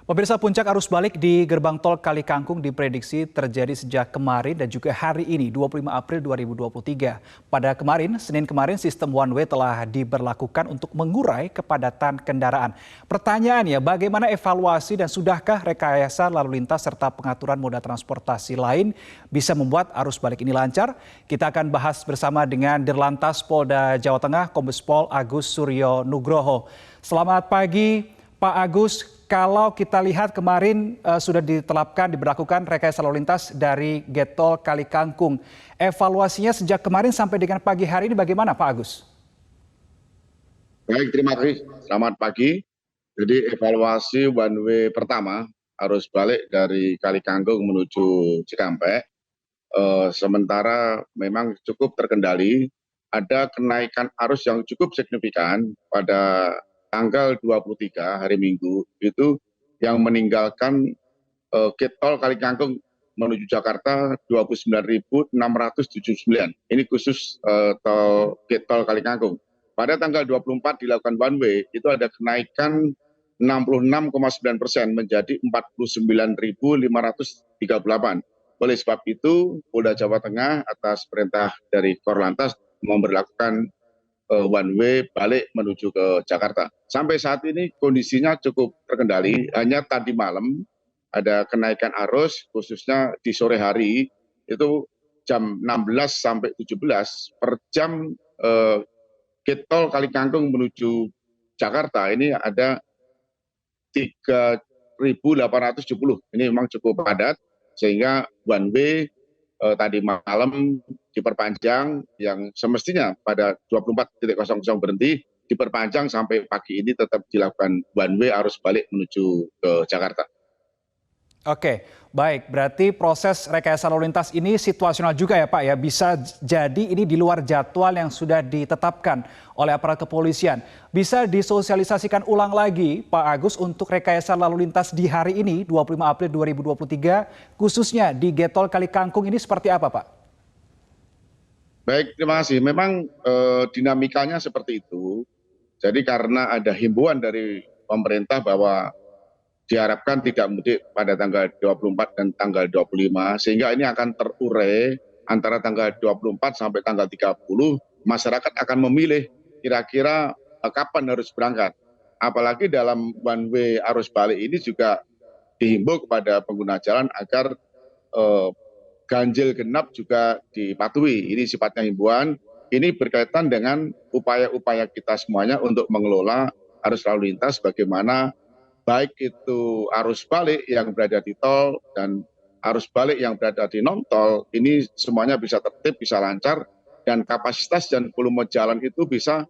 Pemirsa, puncak arus balik di gerbang tol Kali Kangkung diprediksi terjadi sejak kemarin dan juga hari ini 25 April 2023. Pada Senin kemarin sistem one way telah diberlakukan untuk mengurai kepadatan kendaraan. Pertanyaannya, bagaimana evaluasi dan sudahkah rekayasa lalu lintas serta pengaturan moda transportasi lain bisa membuat arus balik ini lancar? Kita akan bahas bersama dengan Dirlantas Polda Jawa Tengah, Kombes Pol Agus Suryo Nugroho. Selamat pagi Pak Agus. Kalau kita lihat kemarin sudah diberlakukan rekayasa lalu lintas dari Getol Kali Kangkung. Evaluasinya sejak kemarin sampai dengan pagi hari ini bagaimana Pak Agus? Baik, terima kasih. Selamat pagi. Jadi evaluasi one way pertama arus balik dari Kali Kangkung menuju Cikampek. Sementara memang cukup terkendali. Ada kenaikan arus yang cukup signifikan pada tanggal 23 hari Minggu itu yang meninggalkan gate tol Kali Kangkung menuju Jakarta 29.679. Ini khusus gate tol Kali Kangkung. Pada tanggal 24 dilakukan one way itu ada kenaikan 66,9% menjadi 49.538. Oleh sebab itu Polda Jawa Tengah atas perintah dari Korlantas memberlakukan one way balik menuju ke Jakarta. Sampai saat ini kondisinya cukup terkendali, hanya tadi malam ada kenaikan arus khususnya di sore hari itu jam 16 sampai 17 per jam gate tol Kali Kangkung menuju Jakarta ini ada 3.870. Ini memang cukup padat sehingga one way tadi malam diperpanjang yang semestinya pada 24.00 berhenti diperpanjang sampai pagi ini tetap dilakukan one way arus balik menuju ke Jakarta. Oke, baik. Berarti proses rekayasa lalu lintas ini situasional juga ya Pak ya. Bisa jadi ini di luar jadwal yang sudah ditetapkan oleh aparat kepolisian. Bisa disosialisasikan ulang lagi Pak Agus untuk rekayasa lalu lintas di hari ini 25 April 2023 khususnya di Getol Kali Kangkung ini seperti apa Pak? Baik, terima kasih. Memang dinamikanya seperti itu. Jadi karena ada himbauan dari pemerintah bahwa diharapkan tidak mudik pada tanggal 24 dan tanggal 25 sehingga ini akan terurai antara tanggal 24 sampai tanggal 30 masyarakat akan memilih kira-kira kapan harus berangkat. Apalagi dalam one way arus balik ini juga dihimbau kepada pengguna jalan agar ganjil genap juga dipatuhi. Ini sifatnya himbauan. Ini berkaitan dengan upaya-upaya kita semuanya untuk mengelola arus lalu lintas bagaimana baik itu arus balik yang berada di tol dan arus balik yang berada di non tol ini semuanya bisa tertib, bisa lancar dan kapasitas dan volume jalan itu bisa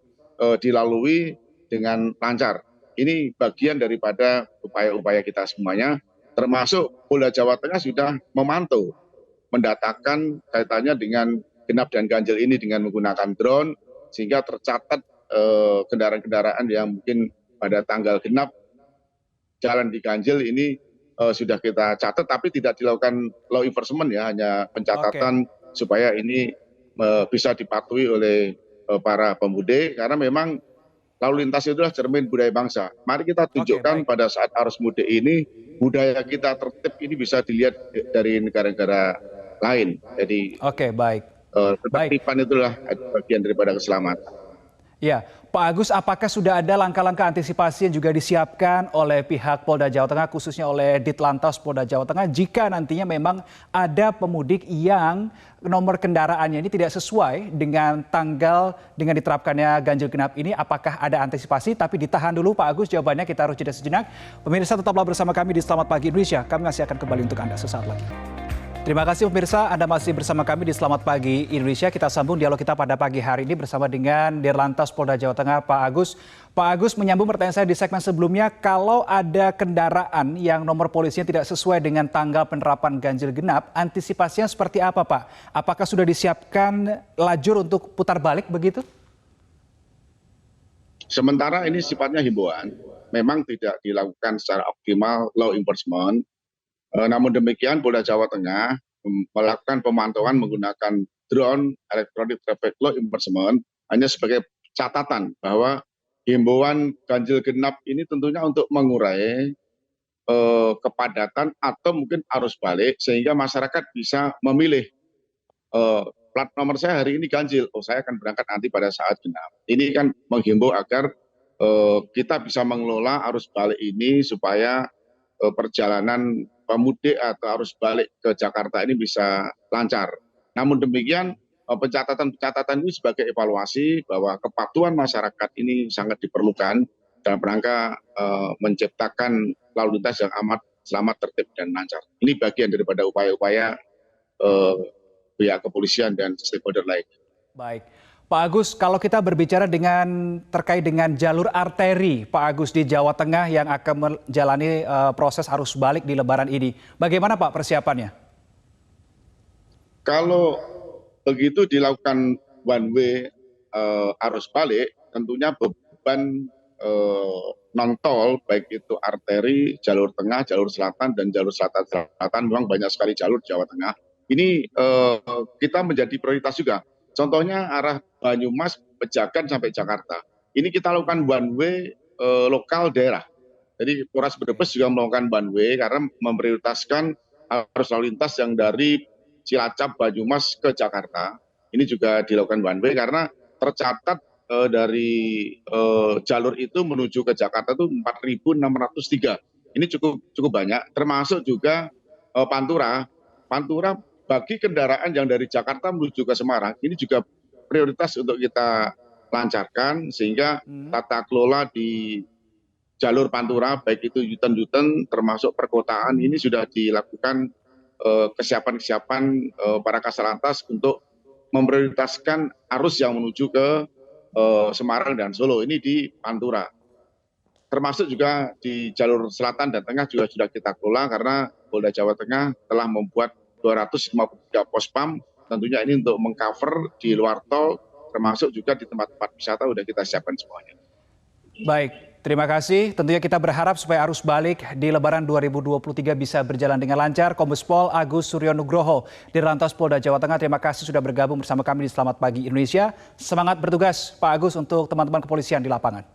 dilalui dengan lancar. Ini bagian daripada upaya-upaya kita semuanya, termasuk Polda Jawa Tengah sudah memantau, mendatakan kaitannya dengan genap dan ganjil ini dengan menggunakan drone sehingga tercatat kendaraan-kendaraan yang mungkin pada tanggal genap jalan di ganjil ini sudah kita catat tapi tidak dilakukan law enforcement ya, hanya pencatatan supaya ini bisa dipatuhi oleh para pemudik karena memang lalu lintas itulah cermin budaya bangsa. Mari kita tunjukkan pada saat arus mudik ini budaya kita tertib ini bisa dilihat dari negara-negara lain. Jadi ketertiban itulah bagian daripada keselamatan. Ya, Pak Agus, apakah sudah ada langkah-langkah antisipasi yang juga disiapkan oleh pihak Polda Jawa Tengah, khususnya oleh Ditlantas Polda Jawa Tengah, jika nantinya memang ada pemudik yang nomor kendaraannya ini tidak sesuai dengan tanggal dengan diterapkannya ganjil genap ini, apakah ada antisipasi? Tapi ditahan dulu Pak Agus, jawabannya kita harus jeda sejenak. Pemirsa tetaplah bersama kami di Selamat Pagi Indonesia, kami masih akan kembali untuk Anda sesaat lagi. Terima kasih pemirsa, Anda masih bersama kami di Selamat Pagi Indonesia. Kita sambung dialog kita pada pagi hari ini bersama dengan Dirlantas Polda Jawa Tengah, Pak Agus. Pak Agus, menyambung pertanyaan saya di segmen sebelumnya, kalau ada kendaraan yang nomor polisinya tidak sesuai dengan tanggal penerapan ganjil genap, antisipasinya seperti apa Pak? Apakah sudah disiapkan lajur untuk putar balik begitu? Sementara ini sifatnya himbauan, memang tidak dilakukan secara optimal law enforcement. Namun demikian Polda Jawa Tengah melakukan pemantauan menggunakan drone electronic traffic law enforcement hanya sebagai catatan bahwa himbauan ganjil genap ini tentunya untuk mengurai kepadatan atau mungkin arus balik sehingga masyarakat bisa memilih plat nomor saya hari ini ganjil, oh saya akan berangkat nanti pada saat genap. Ini kan menghimbau agar kita bisa mengelola arus balik ini supaya perjalanan pemudik atau arus balik ke Jakarta ini bisa lancar. Namun demikian pencatatan-pencatatan ini sebagai evaluasi bahwa kepatuhan masyarakat ini sangat diperlukan dalam rangka menciptakan lalu lintas yang amat selamat, tertib dan lancar. Ini bagian daripada upaya-upaya pihak kepolisian dan stakeholder lain. Baik, Pak Agus, kalau kita berbicara terkait dengan jalur arteri, Pak Agus, di Jawa Tengah yang akan menjalani proses arus balik di Lebaran ini, bagaimana Pak persiapannya? Kalau begitu dilakukan one way arus balik, tentunya beban non tol baik itu arteri, jalur tengah, jalur selatan dan jalur selatan memang banyak sekali jalur Jawa Tengah. Ini kita menjadi prioritas juga. Contohnya arah Banyumas, Pejagan sampai Jakarta. Ini kita lakukan one way lokal daerah. Jadi Polres Brebes juga melakukan one way karena memprioritaskan arus lalu lintas yang dari Cilacap, Banyumas ke Jakarta. Ini juga dilakukan one way karena tercatat dari jalur itu menuju ke Jakarta itu 4.603. Ini cukup banyak, termasuk juga Pantura. Pantura bagi kendaraan yang dari Jakarta menuju ke Semarang ini juga prioritas untuk kita lancarkan sehingga tata kelola di jalur Pantura baik itu U-turn termasuk perkotaan ini sudah dilakukan kesiapan para Kasatlantas untuk memprioritaskan arus yang menuju ke Semarang dan Solo ini di Pantura. Termasuk juga di jalur selatan dan tengah juga sudah kita kelola karena Polda Jawa Tengah telah membuat 253 pos pam, tentunya ini untuk mengcover di luar tol, termasuk juga di tempat-tempat wisata sudah kita siapkan semuanya. Baik, terima kasih. Tentunya kita berharap supaya arus balik di Lebaran 2023 bisa berjalan dengan lancar. Kombes Pol Agus Suryonugroho, Dirlantas Polda Jawa Tengah, terima kasih sudah bergabung bersama kami di Selamat Pagi Indonesia. Semangat bertugas Pak Agus untuk teman-teman kepolisian di lapangan.